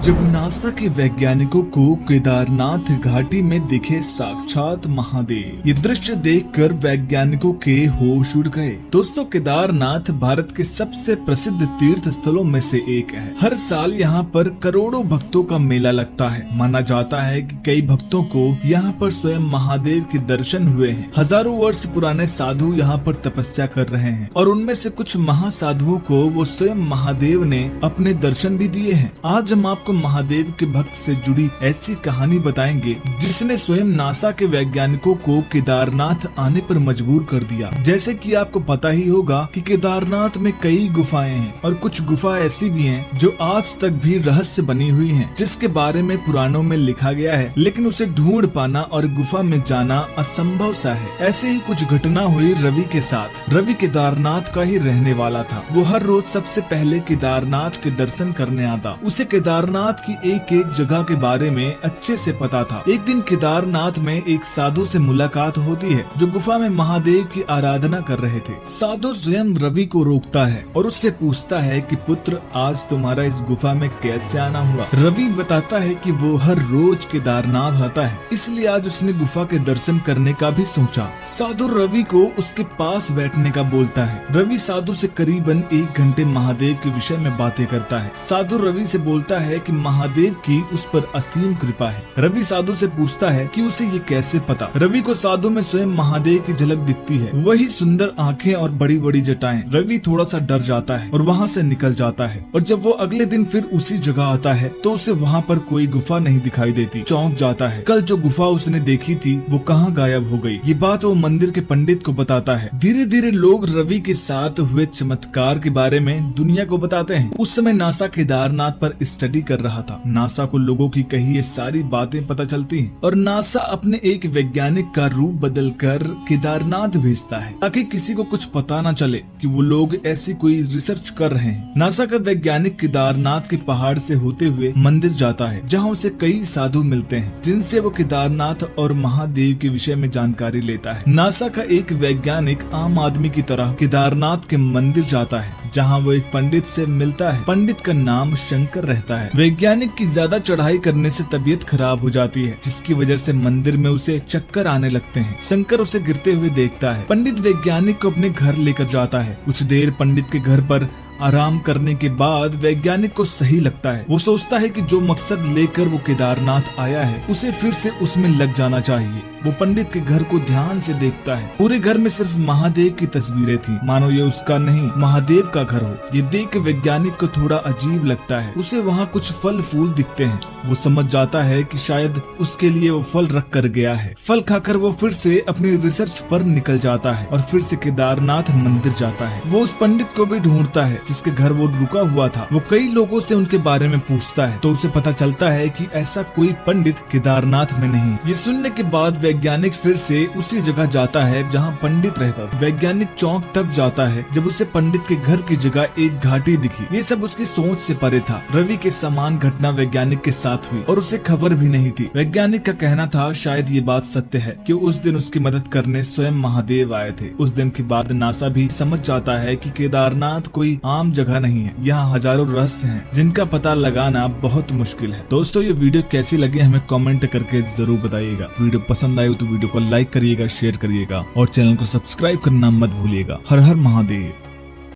जब नासा के वैज्ञानिकों को केदारनाथ घाटी में दिखे साक्षात महादेव, ये दृश्य देखकर वैज्ञानिकों के होश उड़ गए। दोस्तों, केदारनाथ भारत के सबसे प्रसिद्ध तीर्थ स्थलों में से एक है। हर साल यहाँ पर करोड़ों भक्तों का मेला लगता है। माना जाता है कि कई भक्तों को यहाँ पर स्वयं महादेव के दर्शन हुए हैं। हजारों वर्ष पुराने साधु यहाँ पर तपस्या कर रहे हैं और उनमें से कुछ महासाधुओं को वो स्वयं महादेव ने अपने दर्शन भी दिए हैं। आज हम आपको महादेव के भक्त से जुड़ी ऐसी कहानी बताएंगे जिसने स्वयं नासा के वैज्ञानिकों को केदारनाथ आने पर मजबूर कर दिया। जैसे कि आपको पता ही होगा कि केदारनाथ में कई गुफाएं हैं और कुछ गुफा ऐसी भी हैं जो आज तक भी रहस्य बनी हुई हैं, जिसके बारे में पुराणों में लिखा गया है, लेकिन उसे ढूंढ पाना और गुफा में जाना असंभव सा है। ऐसे ही कुछ घटना हुई रवि के साथ। रवि केदारनाथ का ही रहने वाला था। वो हर रोज सबसे पहले केदारनाथ के दर्शन करने आता। उसे केदारनाथ की एक एक जगह के बारे में अच्छे से पता था। एक दिन केदारनाथ में एक साधु से मुलाकात होती है जो गुफा में महादेव की आराधना कर रहे थे। साधु स्वयं रवि को रोकता है और उससे पूछता है कि पुत्र, आज तुम्हारा इस गुफा में कैसे आना हुआ। रवि बताता है कि वो हर रोज केदारनाथ आता है, इसलिए आज उसने गुफा के दर्शन करने का भी सोचा। साधु रवि को उसके पास बैठने का बोलता है। रवि साधु से करीबन 1 घंटे महादेव के विषय में बातें करता है। साधु रवि से बोलता है कि महादेव की उस पर असीम कृपा है। रवि साधु से पूछता है कि उसे ये कैसे पता। रवि को साधु में स्वयं महादेव की झलक दिखती है, वही सुंदर आंखें और बड़ी बड़ी जटाएं। रवि थोड़ा सा डर जाता है और वहाँ से निकल जाता है। और जब वो अगले दिन फिर उसी जगह आता है तो उसे वहाँ पर कोई गुफा नहीं दिखाई देती। चौंक जाता है। कल जो गुफा उसने देखी थी वो कहाँ गायब हो गई। ये बात वो मंदिर के पंडित को बताता है। धीरे धीरे लोग रवि के साथ हुए चमत्कार के बारे में दुनिया को बताते हैं। उस समय नासा केदारनाथ पर स्टडी कर रहा था। नासा को लोगों की कही ये सारी बातें पता चलती हैं और नासा अपने एक वैज्ञानिक का रूप बदलकर केदारनाथ भेजता है ताकि किसी को कुछ पता न चले कि वो लोग ऐसी कोई रिसर्च कर रहे हैं। नासा का वैज्ञानिक केदारनाथ के पहाड़ से होते हुए मंदिर जाता है जहाँ उसे कई साधु मिलते हैं जिनसे वो केदारनाथ और महादेव के विषय में जानकारी लेता है। नासा का एक वैज्ञानिक आम आदमी की तरह केदारनाथ के मंदिर जाता है जहाँ वो एक पंडित से मिलता है। पंडित का नाम शंकर रहता है। वैज्ञानिक की ज्यादा चढ़ाई करने से तबीयत खराब हो जाती है, जिसकी वजह से मंदिर में उसे चक्कर आने लगते हैं। शंकर उसे गिरते हुए देखता है। पंडित वैज्ञानिक को अपने घर लेकर जाता है। कुछ देर पंडित के घर पर आराम करने के बाद वैज्ञानिक को सही लगता है। वो सोचता है कि जो मकसद लेकर वो केदारनाथ आया है उसे फिर से उसमें लग जाना चाहिए। वो पंडित के घर को ध्यान से देखता है। पूरे घर में सिर्फ महादेव की तस्वीरें थी, मानो ये उसका नहीं महादेव का घर हो। ये देख वैज्ञानिक को थोड़ा अजीब लगता है। उसे वहाँ कुछ फल फूल दिखते हैं। वो समझ जाता है कि शायद उसके लिए वो फल रख कर गया है। फल खाकर वो फिर से अपनी रिसर्च पर निकल जाता है और फिर से केदारनाथ मंदिर जाता है। वो उस पंडित को भी ढूंढता है जिसके घर वो रुका हुआ था। वो कई लोगों से उनके बारे में पूछता है तो उसे पता चलता है कि ऐसा कोई पंडित केदारनाथ में नहीं। ये सुनने के बाद वैज्ञानिक फिर से उसी जगह जाता है जहाँ पंडित रहता था। वैज्ञानिक चौंक तब जाता है जब उसे पंडित के घर की जगह एक घाटी दिखी। ये सब उसकी सोच से परे था। रवि के समान घटना वैज्ञानिक के साथ हुई और उसे खबर भी नहीं थी। वैज्ञानिक का कहना था शायद ये बात सत्य है कि उस दिन उसकी मदद करने स्वयं महादेव आए थे। उस दिन के बाद नासा भी समझ जाता है कि केदारनाथ कोई आम जगह नहीं है। यहाँ हजारों रहस्य हैं जिनका पता लगाना बहुत मुश्किल है। दोस्तों, ये वीडियो कैसी लगी हमें कमेंट करके जरूर बताइएगा। वीडियो पसंद आए तो वीडियो को लाइक करिएगा, शेयर करिएगा और चैनल को सब्सक्राइब करना मत भूलिएगा। हर हर महादेव।